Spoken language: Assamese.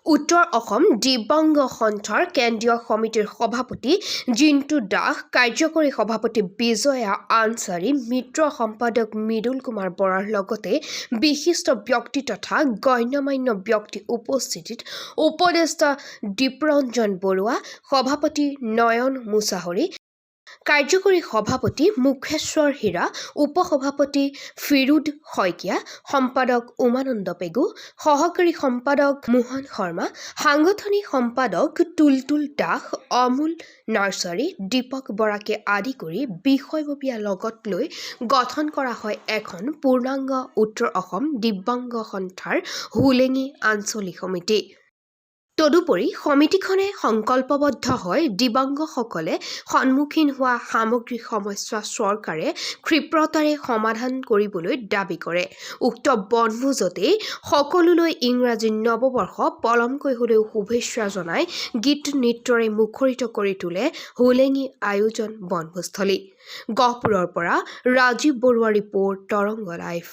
উত্তৰ অসম দিব্যাংগ সন্থাৰ কেন্দ্ৰীয় সমিতিৰ সভাপতি জিন্তু দাস, কাৰ্যকৰী সভাপতি বিজয়া আনচাৰী, মিত্ৰ সম্পাদক মৃদুল কুমাৰ বৰাৰ লগতে বিশিষ্ট ব্যক্তি তথা গণ্যমান্য ব্যক্তি উপস্থিতিত উপদেষ্টা দীপৰঞ্জন বৰুৱা, সভাপতি নয়ন মুছাহৰী, কাৰ্যকৰী সভাপতি মুখেশ্বৰ হীৰা, উপসভাপতি ফিৰোড শইকীয়া, সম্পাদক উমানন্দ পেগু, সহকাৰী সম্পাদক মোহন শৰ্মা, সাংগঠনিক সম্পাদক তুলতুল দাস, অমূল নাৰ্চাৰী, দীপক বৰাকে আদি কৰি বিষয়ববীয়া লগত লৈ গঠন কৰা হয় এখন পূৰ্ণাংগ উত্তৰ অসম দিব্যাংগ সন্থাৰ হোলেঙি আঞ্চলিক সমিতি। তদুপৰি সমিতিখনে সংকল্পবদ্ধ হৈ দিব্যাংগসকলে সন্মুখীন হোৱা সামগ্ৰিক সমস্যা চৰকাৰে ক্ষীপ্ৰতাৰে সমাধান কৰিবলৈ দাবী কৰে। উক্ত বনভোজতেই সকলোলৈ ইংৰাজী নৱবৰ্ষ পলমকৈ হ'লেও শুভেচ্ছা জনাই গীত নৃত্যৰে মুখৰিত কৰি তোলে হোলেঙি আয়োজন বনভোজস্থলী। গহপুৰৰ পৰা ৰাজীৱ বৰুৱা ৰিপৰ্ট, তৰংগ লাইভ।